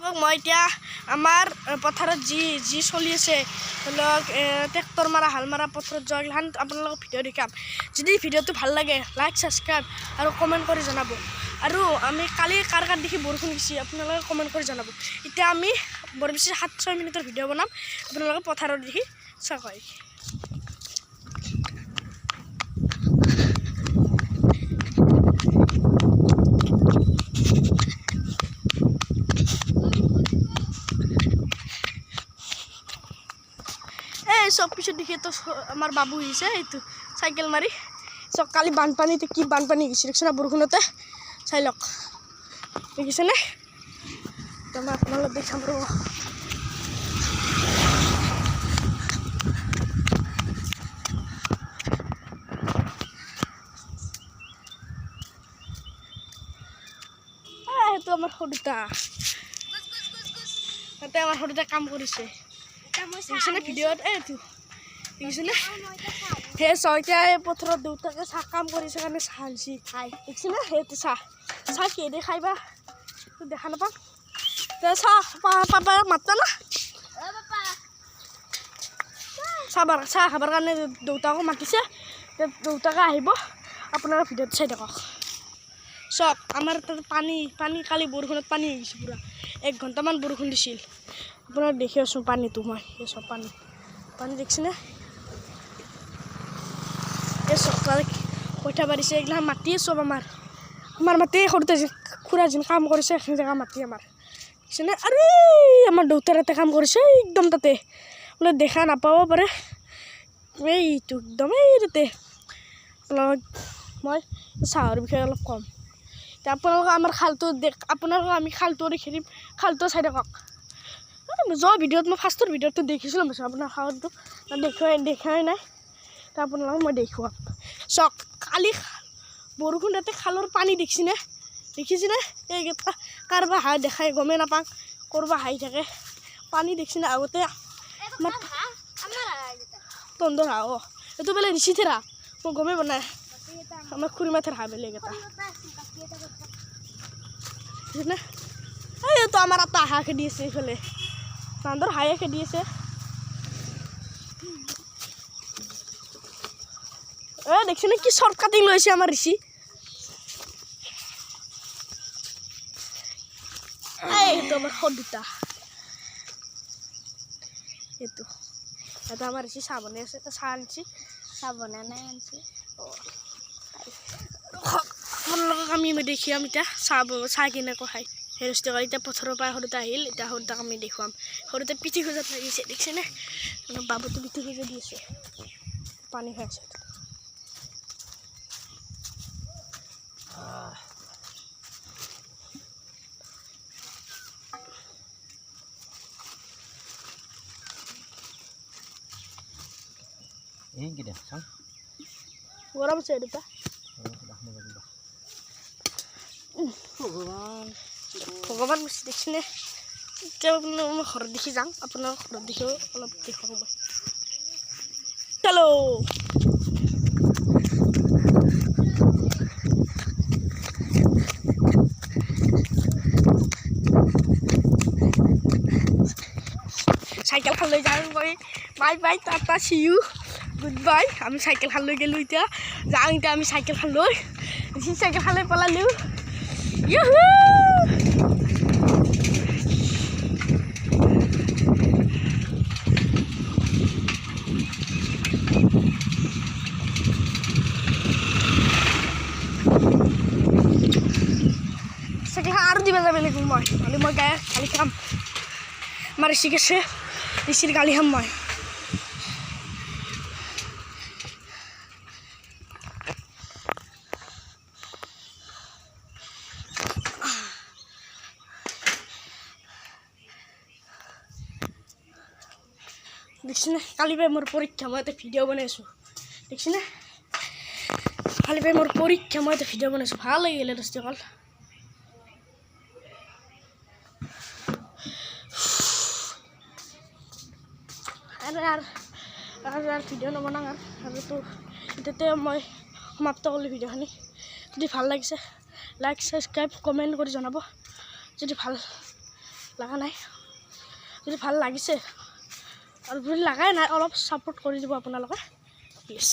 আপোনালোকক মই এতিয়া আমাৰ পথাৰত যি চলি আছে ধৰি লওক ট্ৰেক্টৰ মাৰা হাল মাৰা পথাৰত যোৱা এইগিলাখান আপোনালোকক ভিডিঅ' দেখাম। যদি ভিডিঅ'টো ভাল লাগে লাইক ছাবস্ক্ৰাইব আৰু কমেণ্ট কৰি জনাব। আৰু আমি কালি কাৰ দেখি বৰষুণ দিছে আপোনালোকে কমেণ্ট কৰি জনাব। এতিয়া আমি বৰ বেছি 7-6 মিনিটৰ ভিডিঅ' বনাম, আপোনালোকে পথাৰত দেখি চাওক। চব পিছত দেখি তো আমাৰ বাবু আহিছে এইটো চাইকেল মাৰি। চব কালি বানপানীতে কি বানপানী গৈছে দেখিছে না বৰষুণতে, চাই লওক দেখিছেনে। মই আপোনালোক দেখাম ৰ'ব। এইটো আমাৰ সৰুটা, তাতে আমাৰ সৰুটা কাম কৰিছে দেখিছেনে ভিডিঅ'ত। এইটো দেখিছেনে সেই ছয়টাই পথাৰত দেউতাকে চাহ কাম কৰিছে কাৰণে চাহ আনিছে দেখিছেনে। সেইটো চাহ কিহেদি খাইবা দেখা নাপাওঁ। চাহ পাবা মাতা না চাহ খাবৰ কাৰণে দেউতাকো মাতিছে। দেউতাকে আহিব, আপোনালোকে ভিডিঅ'ত চাই থাকক। চব আমাৰ তাতে পানী কালি বৰষুণত পানী হৈ গৈছে পূৰা 1 ঘণ্টামান বৰষুণ দিছিল। আপোনাক দেখি আছোঁ পানীটো মই এই চব পানী দেখিছেনে। এই চব কঠীয়া পাৰিছে এইগিলা মাটিয়ে চব আমাৰ মাটি সৰুতে খুৰা যেন কাম কৰিছে সেইখিনি জেগা মাটি আমাৰ দেখিছেনে। আৰু আমাৰ দেউতাৰ তাতে কাম কৰিছে একদম তাতে বোলে দেখা নাপাব পাৰে এইটো একদম এই তাতে। আপোনালোক মই চাহৰ বিষয়ে অলপ কম। এতিয়া আপোনালোকে আমাৰ খালটো আপোনালোকক আমি খালটো দেখি দিম, খালটো চাই থাকক। যোৱা ভিডিঅ'ত মই ফাৰ্ষ্টৰ ভিডিঅ'টো দেখিছিলোঁ আপোনাৰ খালটো দেখাই নাই, তো আপোনালোকক মই দেখুৱাম। চাওক কালি বৰষুণ তাতে খালৰ পানী দেখিছেনে এইকেইটা কাৰোবাৰ হাঁহ দেখাই গমেই নাপাওঁ, ক'ৰবাৰ হাঁহি থাকে পানী দেখিছেনে। আগতে তন্দৰ হাঁহ এইটো বেলেগ ৰিচিথেৰা মই গমেই পোৱা নাই। আমাৰ খুৰী মাথেৰ হাঁহ বেলেগ এটা দেখিছেনে। এইটো আমাৰ এটা হাঁহ খেদি আছে এইফালে বান্দৰ হাঁহে খেদি আছে। দেখিছেনে কি শ্বৰ্ট কাটিং লৈছে আমাৰ ঋষি। এইটো আমাৰ সৰুটা এইটো এটা আমাৰ ঋষি চাহ বনাই আছে, চাহ আনিছে চাহ বনাই নাই আনিছে। আপোনালোকক আমি দেখিম এতিয়া চাহ কেনেকৈ খাই সেই ৰেষ্টুৰেণ্ট কৰি। এতিয়া পথাৰৰ পৰা সৰুতে আহিল, এতিয়া সৰুতাক আমি দেখুৱাম। সৰুতে পিঠি খোজাত লাগিছে দেখিছেনে, বাবুটো পিঠি খোজা দি আছে পানী খাই আছে। গৰম আছে দুটা ভগৱান দেখিছেনে। এতিয়া মই ঘৰত দেখি যাওঁ, আপোনাৰ ঘৰত দেখিও অলপ দেখুৱাম মই। হেল্ল' চাইকেলখন লৈ যাওঁ মই। Bye tata see you goodbye. আমি চাইকেলখন লৈ গ'লোঁ, এতিয়া যাওঁ। এতিয়া আমি চাইকেলখন লৈ পলালোঁ। ইউহু চাইকেলখন আৰু দিব যাব লাগিব মই গালি খাম। আমাৰ ঋষিক আছে, ঋষিৰ গালি খাম মই। দেখিছেনে কালি পাই মোৰ পৰীক্ষা, মই এটা ভিডিঅ' বনাইছোঁ দেখিছেনে। কালি পাই মোৰ পৰীক্ষা, মই এটা ভিডিঅ' বনাইছোঁ, ভাল লাগিলে দস্তি অকল। আৰু ভিডিঅ' নবনাওঁ আৰু তো এতিয়াতে মই সমাপ্ত কৰিলোঁ ভিডিঅ'খিনি। যদি ভাল লাগিছে লাইক ছাবস্ক্ৰাইব কমেণ্ট কৰি জনাব। যদি ভাল লগা নাই যদি ভাল লাগিছে আৰু যদি লাগাই নাই অলপ ছাপোৰ্ট কৰি দিব আপোনালোকে প্লিজ